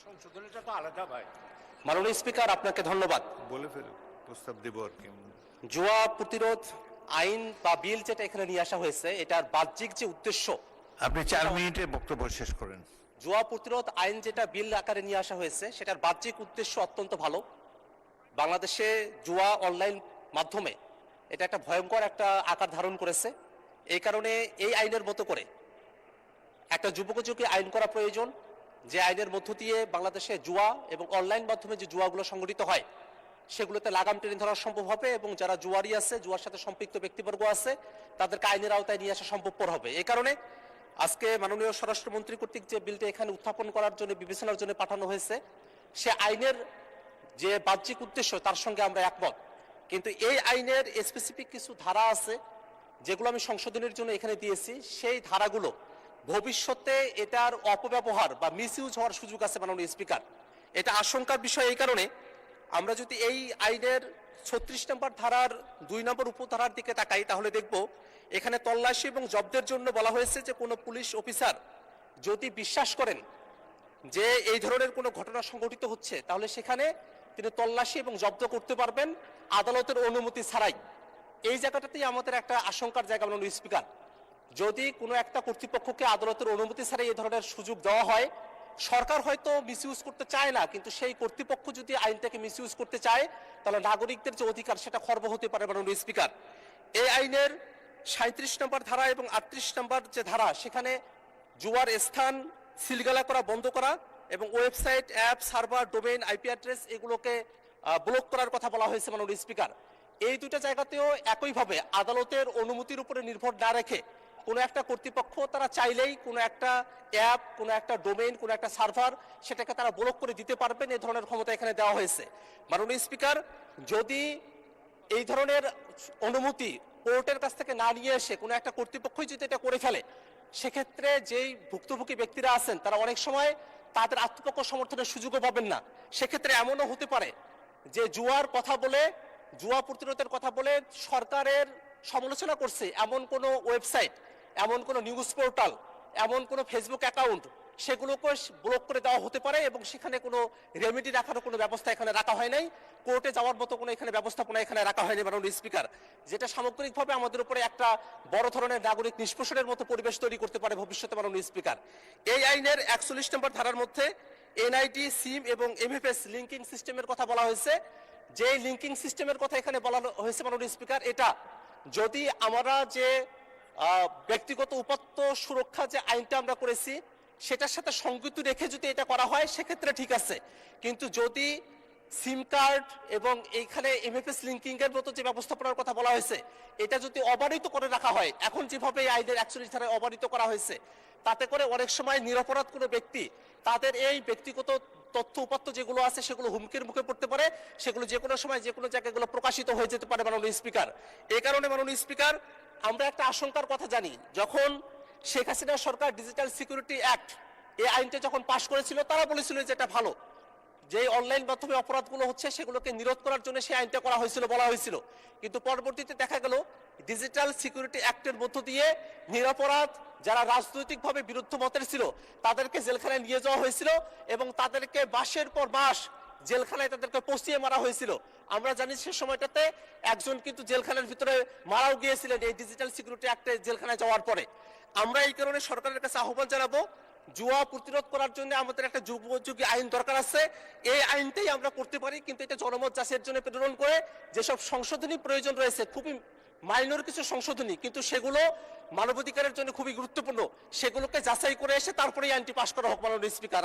সংশোধনীটা তো আলাদা ভাই। মাননীয় স্পিকার, আপনাকে ধন্যবাদ। বলে ফেলুন, প্রস্তাব দেব আর কি। জুয়া প্রতিরোধ আইন বা বিল যেটা এখানে নিয়ে আসা হয়েছে, এটার বাহ্যিক যে উদ্দেশ্য, আপনি 4 মিনিটে বক্তব্য শেষ করেন। জুয়া প্রতিরোধ আইন যেটা বিল আকারে নিয়ে আসা হয়েছে, সেটার বাহ্যিক উদ্দেশ্য অত্যন্ত ভালো। বাংলাদেশে জুয়া অনলাইন মাধ্যমে এটা একটা ভয়ঙ্কর একটা আকার ধারণ করেছে। এই কারণে এই আইনের মতো করে একটা যুবকযোগী আইন করা প্রয়োজন, যে আইনের মধ্য দিয়ে বাংলাদেশে জুয়া এবং অনলাইন মাধ্যমে যে জুয়াগুলো সংগঠিত হয় সেগুলোতে লাগাম টেনে ধরা সম্ভব হবে, এবং যারা জুয়ারি আছে, জুয়ার সাথে সম্পৃক্ত ব্যক্তিবর্গ আছে, তাদেরকে আইনের আওতায় নিয়ে আসা সম্ভবপর হবে। এই কারণে আজকে মাননীয় স্বরাষ্ট্রমন্ত্রী কর্তৃক যে বিলটি এখানে উত্থাপন করার জন্য বিবেচনার জন্য পাঠানো হয়েছে, সে আইনের যে বাহ্যিক উদ্দেশ্য তার সঙ্গে আমরা একমত। কিন্তু এই আইনের স্পেসিফিক কিছু ধারা আছে যেগুলো আমি সংশোধনের জন্য এখানে দিয়েছি। সেই ধারাগুলো ভবিষ্যতে এটার অপব্যবহার বা মিসইউজ হওয়ার সুযোগ আছে মাননীয় স্পিকার। এটা আশঙ্কার বিষয়। এই কারণে আমরা যদি এই আইনের 36 নম্বর ধারার 2 নম্বর উপধারার দিকে তাকাই, তাহলে দেখব এখানে তল্লাশি এবং জব্দের জন্য বলা হয়েছে যে কোনো পুলিশ অফিসার যদি বিশ্বাস করেন যে এই ধরনের কোনো ঘটনা সংঘটিত হচ্ছে, তাহলে সেখানে তিনি তল্লাশি এবং জব্দ করতে পারবেন আদালতের অনুমতি ছাড়াই। এই জায়গাটাতেই আমাদের একটা আশঙ্কার জায়গা মাননীয় স্পিকার। যদি কোনো একটা কর্তৃপক্ষকে আদালতের অনুমতি ছাড়াই এই ধরনের সুযোগ দেওয়া হয়, সরকার হয়তো মিসইউজ করতে চায় না, কিন্তু সেই কর্তৃপক্ষ যদি আইনটাকে মিসইউজ করতে চায়, তাহলে নাগরিকদের যে অধিকার সেটা খর্ব হতে পারে মাননীয় স্পিকার। এই আইনের 37 নম্বর ধারা এবং 38 নম্বর যে ধারা, সেখানে জুয়ার স্থান সিলগালা করা, বন্ধ করা এবং website, app, server, domain, IP address এগুলোকে ব্লক করার কথা বলা হয়েছে মাননীয় স্পিকার। এই দুটো জায়গাতেও একইভাবে আদালতের অনুমতির উপরে নির্ভর না রেখে কোনো একটা কর্তৃপক্ষ তারা চাইলেই কোনো একটা অ্যাপ, কোনো একটা ডোমেইন, কোনো একটা সার্ভার, সেটাকে তারা ব্লক করে দিতে পারবেন। এই ধরনের ক্ষমতা এখানে দেওয়া হয়েছে মাননীয় স্পিকার। যদি এই ধরনের অনুমতি কোর্টের কাছ থেকে না নিয়ে এসে কোনো একটা কর্তৃপক্ষই যদি এটা করে ফেলে, সেক্ষেত্রে যেই ভুক্তভোগী ব্যক্তিরা আছেন তারা অনেক সময় তাদের আত্মপক্ষ সমর্থনের সুযোগও পাবেন না। সেক্ষেত্রে এমনও হতে পারে যে জুয়ার কথা বলে, জুয়া প্রতিরোধের কথা বলে সরকারের সমালোচনা করছে এমন কোনো ওয়েবসাইট, এমন কোনো নিউজ পোর্টাল, এমন কোনো ফেসবুক অ্যাকাউন্ট, সেগুলোকে ব্লক করে দেওয়া হতে পারে, এবং সেখানে কোনো রেমেডি রাখার কোনো ব্যবস্থা এখানে রাখা হয় নাই। কোর্টে যাওয়ার মতো কোনো এখানে ব্যবস্থাপনা এখানে রাখা হয়নি মাননীয় স্পিকার, যেটা সামগ্রিকভাবে আমাদের উপরে একটা বড় ধরনের নাগরিক নিষ্পেষণের মতো পরিবেশ তৈরি করতে পারে ভবিষ্যতে মাননীয় স্পিকার। এই আইনের 41 নম্বর ধারার মধ্যে এনআইডি, সিম এবং এমএফএস লিঙ্কিং সিস্টেমের কথা বলা হয়েছে। যে লিঙ্কিং সিস্টেমের কথা এখানে বলা হয়েছে মাননীয় স্পিকার, এটা যদি আমরা যে ব্যক্তিগত উপাত্ত সুরক্ষা যে আইনটা আমরা করেছি সেটার সাথে সংযুক্ত রেখে যদি এটা করা হয়, সেক্ষেত্রে ঠিক আছে। কিন্তু যদি সিম কার্ড এবং এইখানে এমএফএস লিঙ্কিং এর মতো যে ব্যবস্থাপনার কথা বলা হয়েছে, এটা যদি অবারিত করে রাখা হয়, এখন যেভাবে এই আইনের 41 ধারায় অবারিত করা হয়েছে, তাতে করে অনেক সময় নিরপরাধ কোনো ব্যক্তি তাদের এই ব্যক্তিগত তথ্য উপাত্ত যেগুলো আছে সেগুলো হুমকির মুখে পড়তে পারে, সেগুলো যে কোনো সময় যে কোনো জায়গায় প্রকাশিত হয়ে যেতে পারে মাননীয় স্পিকার। এই কারণে মাননীয় স্পিকার, আমরা একটা আশঙ্কার কথা জানি। যখন শেখ হাসিনা সরকার ডিজিটাল সিকিউরিটি অ্যাক্ট এই আইনটা যখন পাশ করেছিল, তারা বলেছিল যে এটা ভালো, যে অনলাইন মাধ্যমে অপরাধগুলো হচ্ছে সেগুলোকে নিরোধ করার জন্য সেই আইনটা করা হয়েছিল, বলা হয়েছিল। কিন্তু পরবর্তীতে দেখা গেল ডিজিটাল সিকিউরিটি অ্যাক্টের মধ্য দিয়ে নিরপরাধ যারা রাজনৈতিকভাবে বিরুদ্ধ মতের ছিল তাদেরকে জেলখানায় নিয়ে যাওয়া হয়েছিল, এবং তাদেরকে মাসের পর মাস জেলখানায় তাদেরকে পচিয়ে মারা হয়েছিল। আমরা জানি সে সময়টাতে একজন কিন্তু জেলখানার ভিতরে মারাও গিয়েছিলেন এই ডিজিটাল সিকিউরিটি অ্যাক্টে জেলখানায় যাওয়ার পরে। আমরা এই কারণে সরকারের কাছে আহ্বান জানাবো, জুয়া প্রতিরোধ করার জন্য আমাদের একটা যুগোপযোগী আইন দরকার আছে। এই আইনটাই আমরা করতে পারি, কিন্তু এটা জনমত যাচাইয়ের জন্য প্রেরণ করে যেসব সংশোধনী প্রয়োজন রয়েছে, খুবই মাইনর কিছু সংশোধনী, কিন্তু সেগুলো মানবাধিকারের জন্য খুবই গুরুত্বপূর্ণ, সেগুলোকে যাচাই করে এসে তারপরে এই আইনটি পাশ করা হোক মাননীয় স্পিকার।